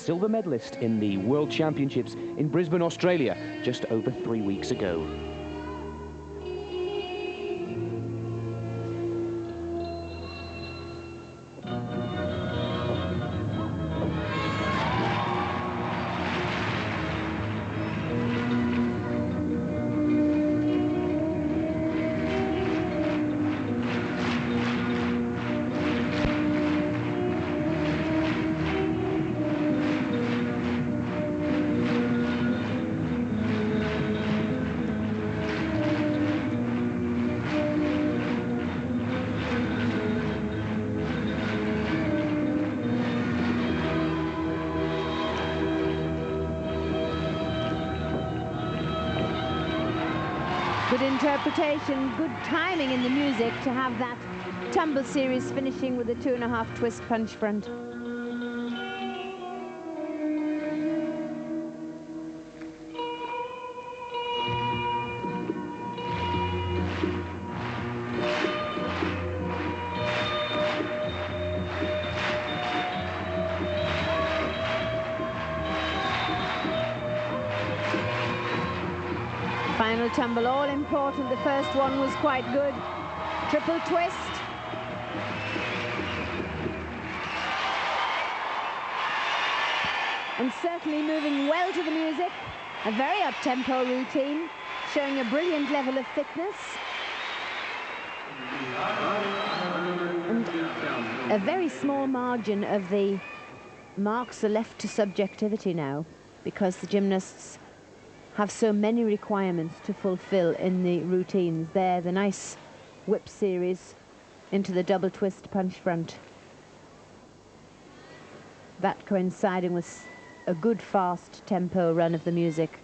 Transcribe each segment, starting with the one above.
silver medalist in the World Championships in Brisbane, Australia, just over 3 weeks ago. Good interpretation, good timing in the music to have that tumble series finishing with a 2.5 twist punch front. Final tumble, all important. The first one was quite good. Triple twist. And certainly moving well to the music. A very up-tempo routine, showing a brilliant level of fitness. And a very small margin of the marks are left to subjectivity now, because the gymnasts have so many requirements to fulfill in the routines. There, the nice whip series into the double twist punch front. That coinciding with a good fast tempo run of the music.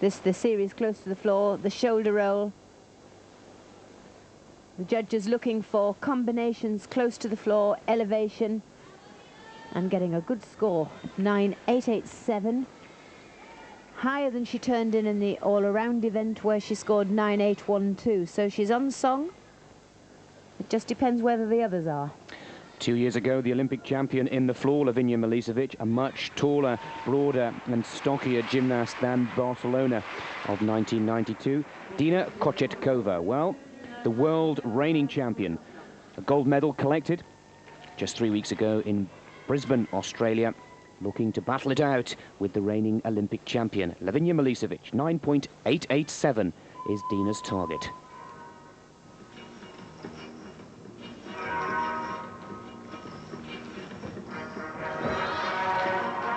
The series close to the floor, the shoulder roll. The judges looking for combinations close to the floor, elevation, and getting a good score, 9.887. Higher than she turned in the all-around event where she scored 9.812. So she's on song. It just depends whether the others are. 2 years ago, the Olympic champion in the floor, Lavinia Milicevic, a much taller, broader and stockier gymnast than Barcelona of 1992. Dina Kochetkova, well, the world reigning champion. A gold medal collected just 3 weeks ago in Brisbane, Australia, looking to battle it out with the reigning Olympic champion. Lavinia Milicevic, 9.887 is Dina's target.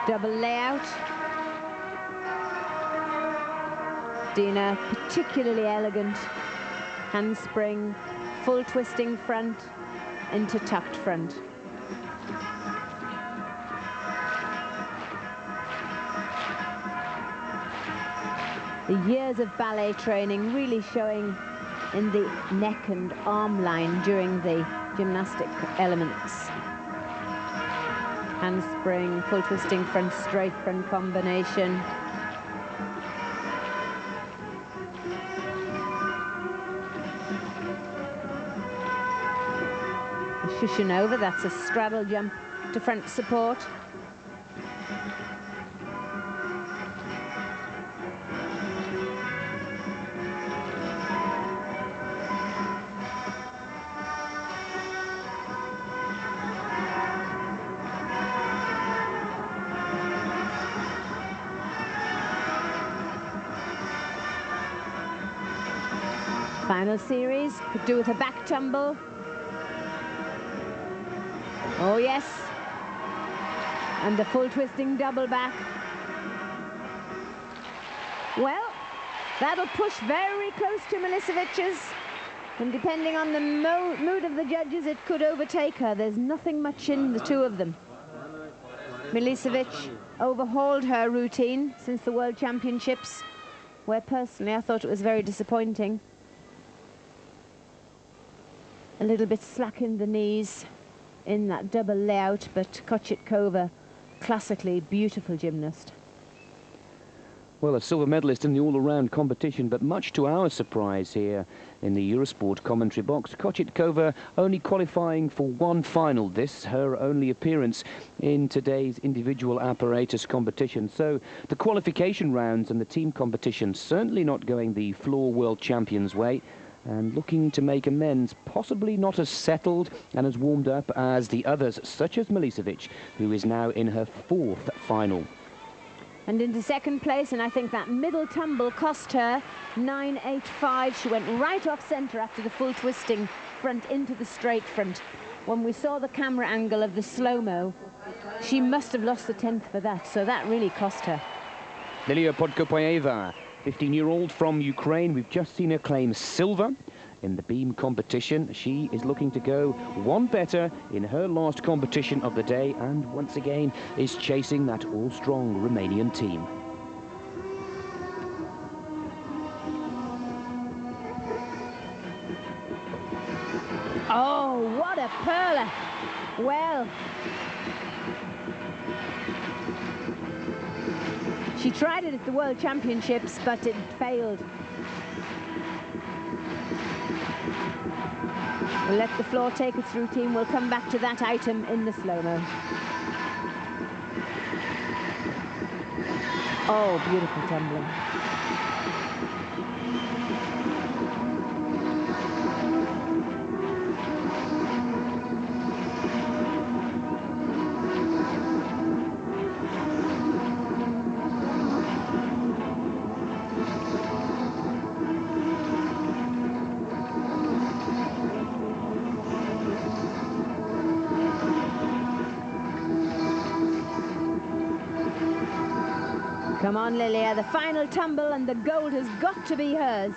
Double layout. Dina particularly elegant. Handspring, full twisting front into tucked front. The years of ballet training really showing in the neck and arm line during the gymnastic elements. Handspring, full twisting front, straight front combination. Shushinova, that's a straddle jump to front support. Final series, could do with a back tumble. Oh yes, and the full twisting double back. Well, that'll push very close to Milicevic's, and depending on the mood of the judges, it could overtake her. There's nothing much in the two of them. Milicevic overhauled her routine since the World Championships, where personally I thought it was very disappointing. A little bit slack in the knees in that double layout, but Kochetkova, classically beautiful gymnast. Well, a silver medalist in the all-around competition, but much to our surprise here in the Eurosport commentary box, Kochetkova only qualifying for one final. This, her only appearance in today's individual apparatus competition. So the qualification rounds and the team competition certainly not going the floor world champions way, and looking to make amends, possibly not as settled and as warmed up as the others, such as Milicevic, who is now in her fourth final. And into second place, and I think that middle tumble cost her 9.85. She went right off centre after the full twisting front into the straight front. When we saw the camera angle of the slow-mo, she must have lost a tenth for that, so that really cost her. Lilia Podkopaeva, 15-year-old from Ukraine. We've just seen her claim silver in the beam competition. She is looking to go one better in her last competition of the day, and once again is chasing that all-strong Romanian team. Oh, what a perler! Well, she tried it at the World Championships, but it failed. We'll let the floor take its routine. We'll come back to that item in the slow-mo. Oh, beautiful tumbling. Come on, Lilia, the final tumble, and the gold has got to be hers.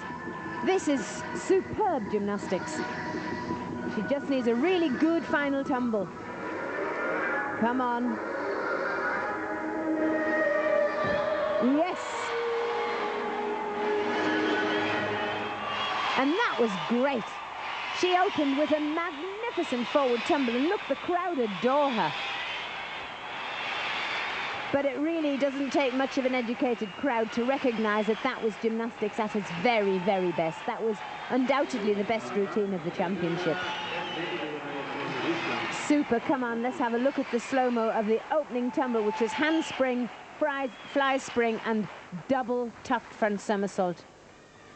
This is superb gymnastics. She just needs a really good final tumble. Come on. Yes. And that was great. She opened with a magnificent forward tumble, and look, the crowd adore her. But it really doesn't take much of an educated crowd to recognize that that was gymnastics at its very, very best. That was undoubtedly the best routine of the championship. Super. Come on, let's have a look at the slow-mo of the opening tumble, which was handspring, fly spring, and double tucked front somersault.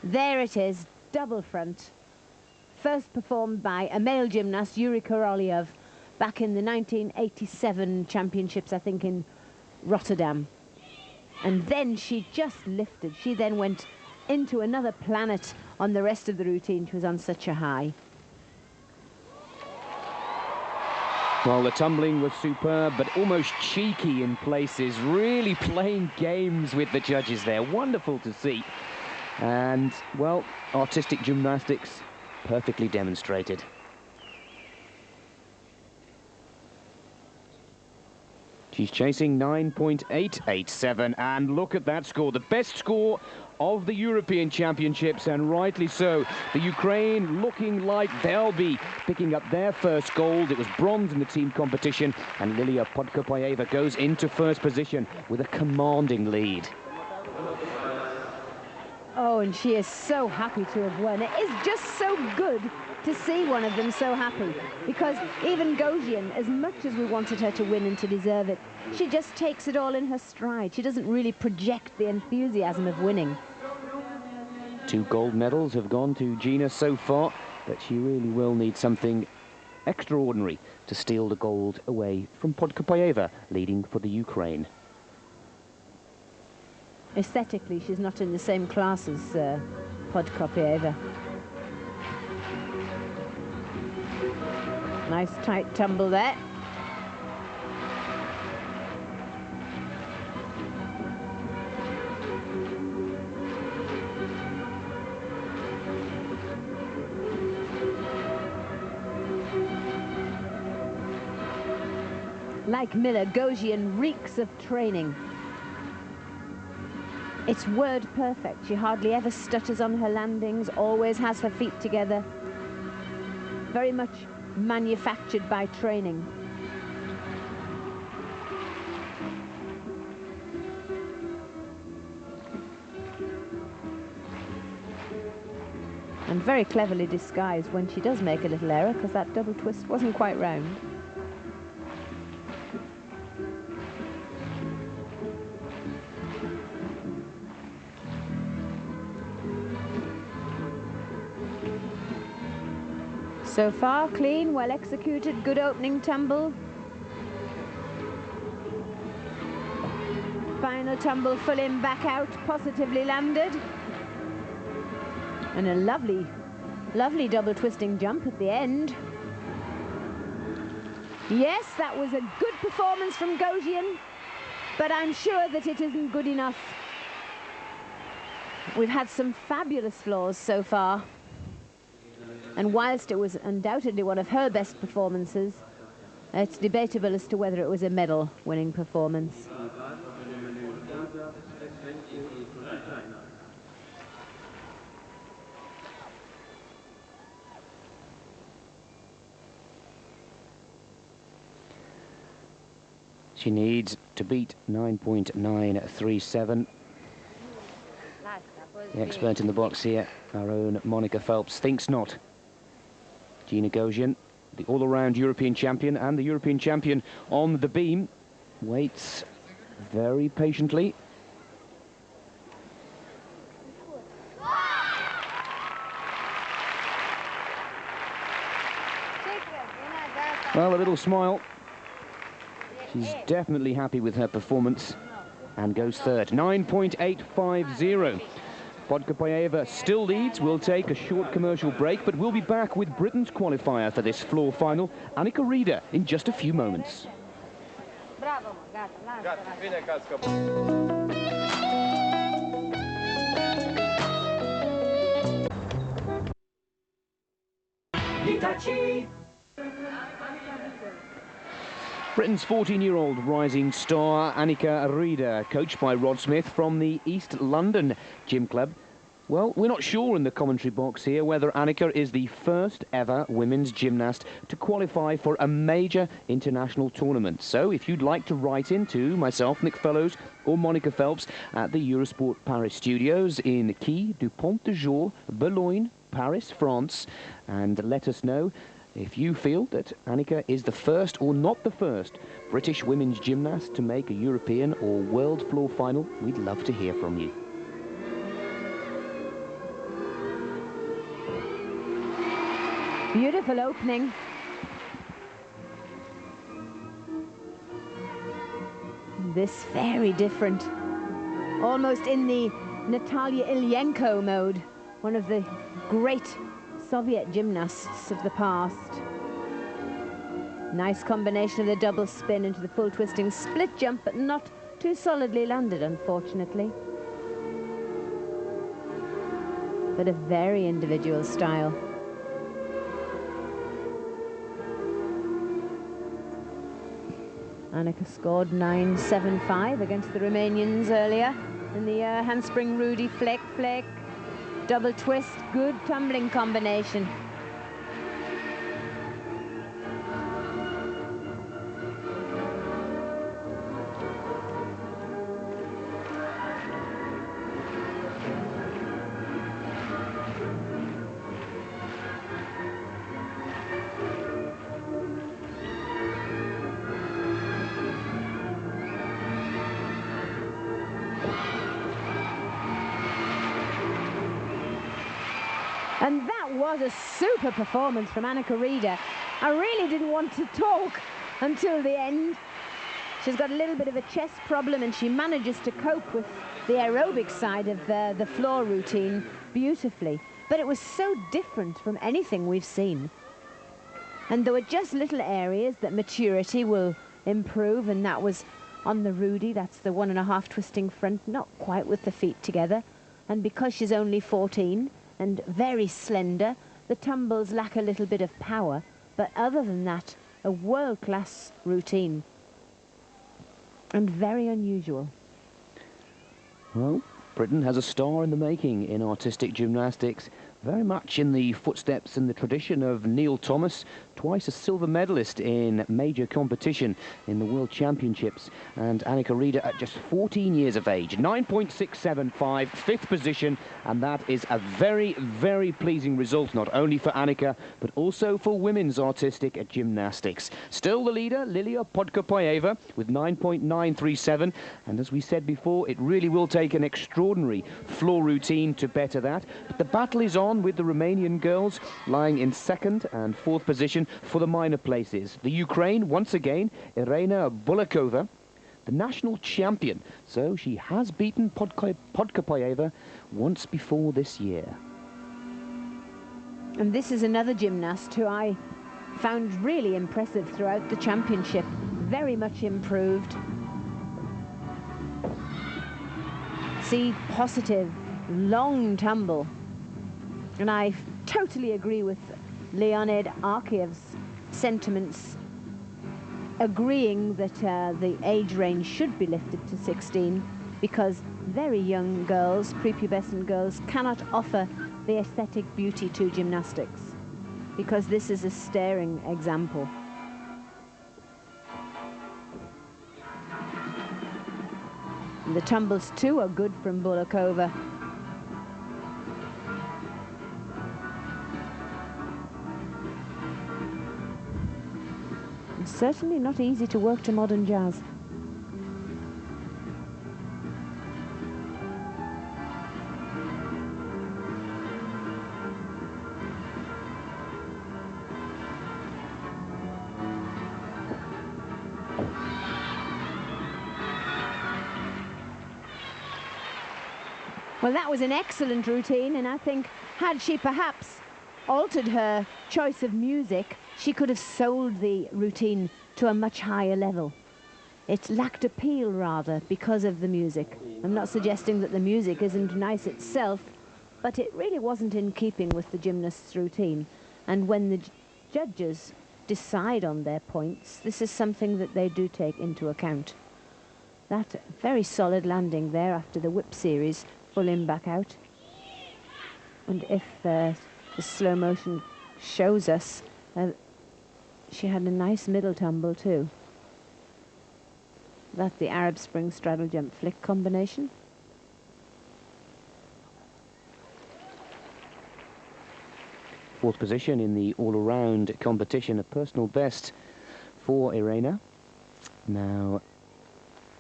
There it is, double front. First performed by a male gymnast, Yuri Korolev, back in the 1987 championships, I think, in Rotterdam. And then she just lifted. She then went into another planet on the rest of the routine. She was on such a high. Well, the tumbling was superb, but almost cheeky in places, really playing games with the judges there. Wonderful to see. And, well, artistic gymnastics perfectly demonstrated. She's chasing 9.887, and look at that score, the best score of the European Championships, and rightly so. The Ukraine looking like they'll be picking up their first gold. It was bronze in the team competition, and Lilia Podkopaeva goes into first position with a commanding lead. Oh, and she is so happy to have won. It is just so good to see one of them so happy, because even Gogin, as much as we wanted her to win and to deserve it, she just takes it all in her stride. She doesn't really project the enthusiasm of winning. 2 gold medals have gone to Gina so far, but she really will need something extraordinary to steal the gold away from Podkopaeva, leading for the Ukraine. Aesthetically, she's not in the same class as Podkopaeva. Nice tight tumble there. Like Miller, Gogin reeks of training. It's word perfect. She hardly ever stutters on her landings, always has her feet together. Very much manufactured by training. very cleverly disguised when she does make a little error, because that double twist wasn't quite round. So far, clean, well executed, good opening tumble. Final tumble, full in, back out, positively landed. And a lovely, lovely double twisting jump at the end. Yes, that was a good performance from Gojian, but I'm sure that it isn't good enough. We've had some fabulous floors so far. And whilst it was undoubtedly one of her best performances, it's debatable as to whether it was a medal-winning performance. She needs to beat 9.937. The expert in the box here, our own Monica Phelps, thinks not. Gina Gojian, the all-around European champion and the European champion on the beam, waits very patiently. Well, a little smile. She's definitely happy with her performance and goes third. 9.850. Podkopayeva still leads. We'll take a short commercial break, but we'll be back with Britain's qualifier for this floor final, Annika Rieder, in just a few moments. Britain's 14-year-old rising star, Annika Rieder, coached by Rod Smith from the East London Gym Club. Well, we're not sure in the commentary box here whether Annika is the first ever women's gymnast to qualify for a major international tournament. So if you'd like to write in to myself, Nick Fellows, or Monica Phelps at the Eurosport Paris studios in Quai du Pont de Jour, Boulogne, Paris, France, and let us know if you feel that Annika is the first or not the first British women's gymnast to make a European or world floor final. We'd love to hear from you. Beautiful opening. This very different. Almost in the Natalia Ilyenko mode, one of the great Soviet gymnasts of the past. Nice combination of the double spin into the full twisting split jump, but not too solidly landed, unfortunately. But a very individual style. Annika scored 9.75 against the Romanians earlier in the handspring Rudy flick, double twist, good tumbling combination. And that was a super performance from Annika Rieder. I really didn't want to talk until the end. She's got a little bit of a chest problem and she manages to cope with the aerobic side of the floor routine beautifully. But it was so different from anything we've seen. And there were just little areas that maturity will improve, and that was on the Rudy. That's the 1.5 twisting front, not quite with the feet together. And because she's only 14, and very slender, the tumbles lack a little bit of power, but other than that, a world-class routine, and very unusual. Well, Britain has a star in the making in artistic gymnastics. very much in the footsteps and the tradition of Neil Thomas, twice a silver medalist in major competition in the World Championships. And Annika Rieder at just 14 years of age, 9.675, fifth position, and that is a very, very pleasing result, not only for Annika, but also for women's artistic gymnastics. Still the leader, Lilia Podkopoyeva, with 9.937, and as we said before, it really will take an extraordinary floor routine to better that. But the battle is on with the Romanian girls lying in second and fourth position for the minor places. The Ukraine, once again, Irina Bulakova, the national champion. So she has beaten Podkopoyeva once before this year. And this is another gymnast who I found really impressive throughout the championship. Very much improved. See, positive, long tumble. And I totally agree with Leonid Arkiev's sentiments, agreeing that the age range should be lifted to 16, because very young girls, prepubescent girls, cannot offer the aesthetic beauty to gymnastics, because this is a staring example. And the tumbles too are good from Bulakova. And certainly not easy to work to modern jazz. Well, that was an excellent routine, and I think had she perhaps altered her choice of music, she could have sold the routine to a much higher level. It lacked appeal, rather, because of the music. I'm not suggesting that the music isn't nice itself, but it really wasn't in keeping with the gymnast's routine. And when the judges decide on their points, this is something that they do take into account. That very solid landing there after the whip series, full in, back out. And if the slow motion shows us, she had a nice middle tumble too. That's the Arab Spring straddle jump flick combination. Fourth position in the all-around competition, a personal best for Irina. Now,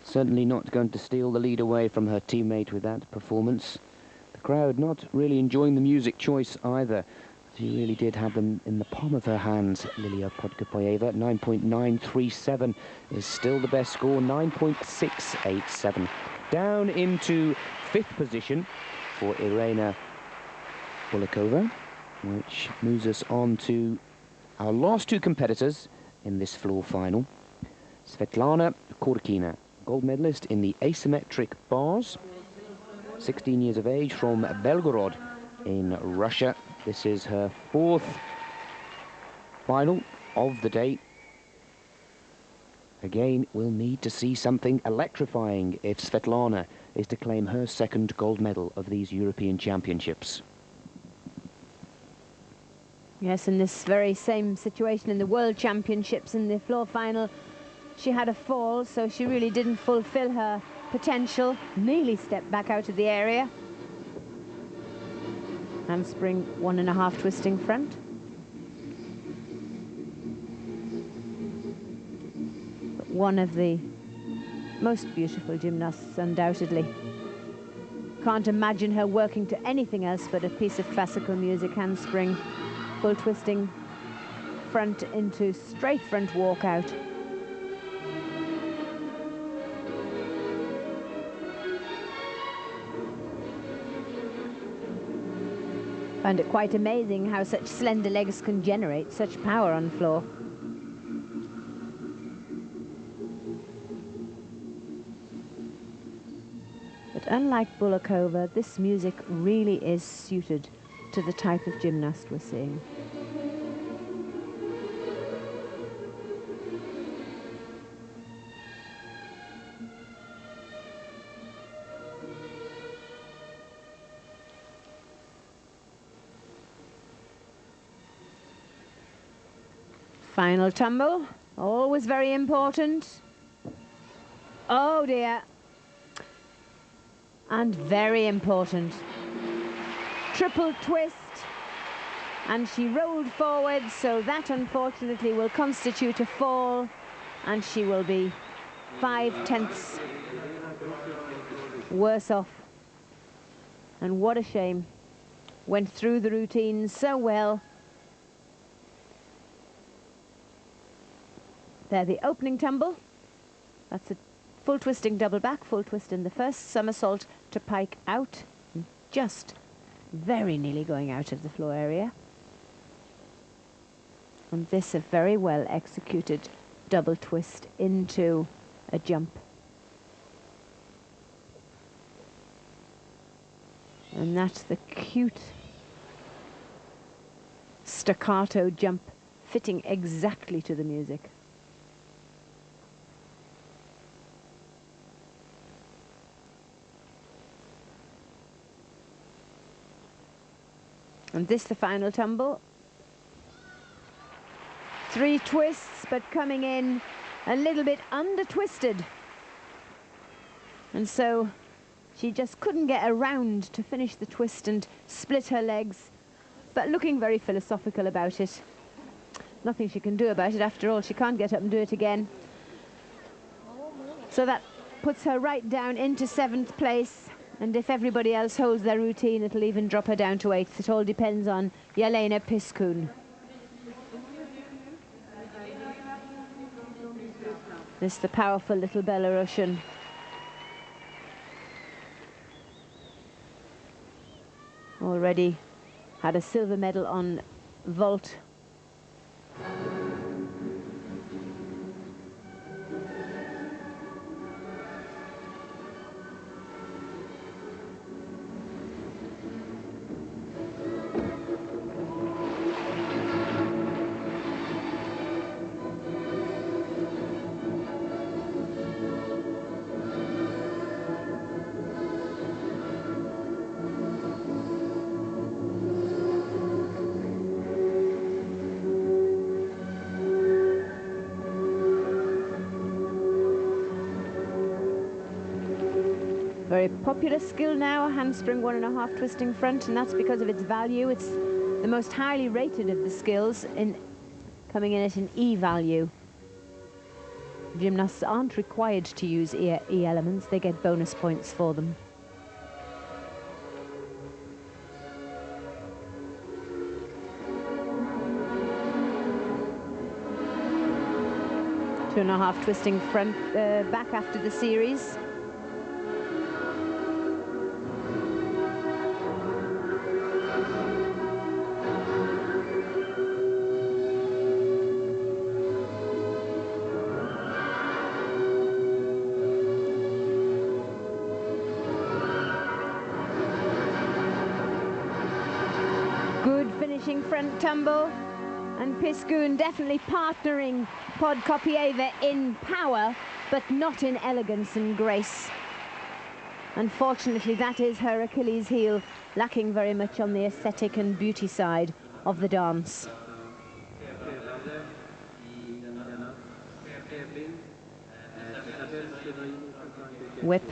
certainly not going to steal the lead away from her teammate with that performance. The crowd not really enjoying the music choice either. She really did have them in the palm of her hands. Lilia Podkopoyeva, 9.937 is still the best score, 9.687. Down into fifth position for Irina Bulakova, which moves us on to our last two competitors in this floor final. Svetlana Korkina, gold medalist in the asymmetric bars, 16 years of age, from Belgorod in Russia. This is her fourth final of the day. Again, we'll need to see something electrifying if Svetlana is to claim her second gold medal of these European Championships. Yes, in this very same situation in the World Championships, in the floor final, she had a fall, so she really didn't fulfill her potential. Nearly stepped back out of the area. Handspring 1.5 twisting front. But one of the most beautiful gymnasts, undoubtedly. Can't imagine her working to anything else but a piece of classical music. Handspring, full twisting front into straight front walkout. Found it quite amazing how such slender legs can generate such power on floor. But unlike Bulakova, this music really is suited to the type of gymnast we're seeing. Final tumble, always very important. Oh dear. And very important. Triple twist. And she rolled forward, so that unfortunately will constitute a fall, and she will be 5/10 worse off. And what a shame. Went through the routine so well. There, the opening tumble. That's a full twisting double back, full twist in the first, somersault to pike out, just very nearly going out of the floor area. And this a very well executed double twist into a jump. And that's the cute staccato jump fitting exactly to the music. And this the final tumble. 3 twists, but coming in a little bit under-twisted. And so she just couldn't get around to finish the twist and split her legs, but looking very philosophical about it. Nothing she can do about it. After all, she can't get up and do it again. So that puts her right down into 7th place. And if everybody else holds their routine, it'll even drop her down to 8th. It all depends on Jelena Piskun. This the powerful little Belarusian. Already had a silver medal on vault. Very popular skill now, a handspring 1.5 twisting front, and that's because of its value. It's the most highly rated of the skills, coming in at an E value. Gymnasts aren't required to use E elements, they get bonus points for them. Two and a half twisting front back after the series. Front tumble, and Piskun definitely partnering Podkopieva in power, but not in elegance and grace. Unfortunately, that is her Achilles heel, lacking very much on the aesthetic and beauty side of the dance. Whip.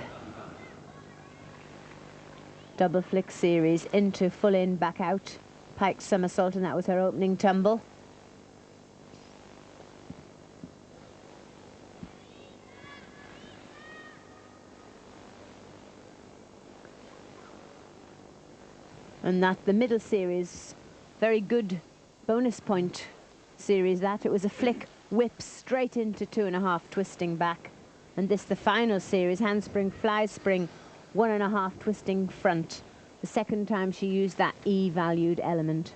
Double flick series into full in, back out. Pike somersault, and that was her opening tumble. And that the middle series, very good bonus point series that. It was a flick, whip straight into 2.5 twisting back. And this the final series, handspring, fly spring, 1.5 twisting front. The second time she used that E-valued element.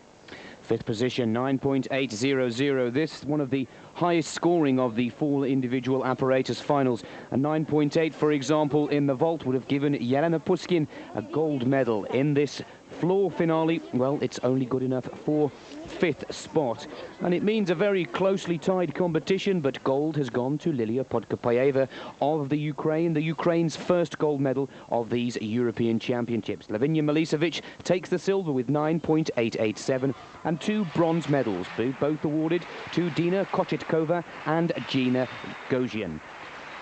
5th position, 9.800. This one of the highest scoring of the 4 individual apparatus finals. A 9.8, for example, in the vault would have given Jelena Piskun a gold medal in this floor finale, well, it's only good enough for 5th spot. And it means a very closely tied competition, but gold has gone to Lilia Podkopayeva of the Ukraine's first gold medal of these European Championships. Lavinia Milicevic takes the silver with 9.887 and 2 bronze medals, both awarded to Dina Kochetkova and Gina Goghian.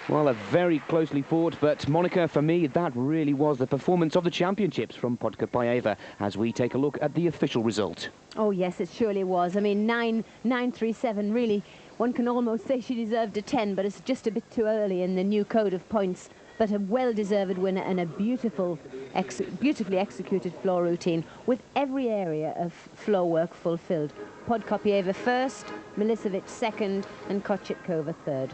Well, a very closely fought, but Monica, for me, that really was the performance of the championships from Podkopayeva as we take a look at the official result. Oh, yes, it surely was. I mean, 9.937, really, one can almost say she deserved a 10, but it's just a bit too early in the new code of points. But a well-deserved winner and a beautifully executed floor routine with every area of floor work fulfilled. Podkopayeva first, Milicevic second, and Kochetkova third.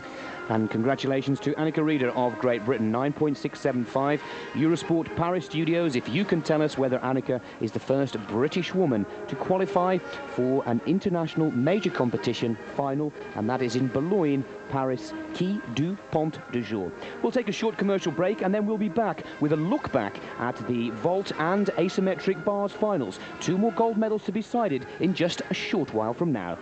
And congratulations to Annika Reeder of Great Britain, 9.675. Eurosport Paris Studios, if you can tell us whether Annika is the first British woman to qualify for an international major competition final, and that is in Boulogne, Paris, Quai du Pont du Jour. We'll take a short commercial break, and then we'll be back with a look back at the vault and asymmetric bars finals. 2 more gold medals to be decided in just a short while from now.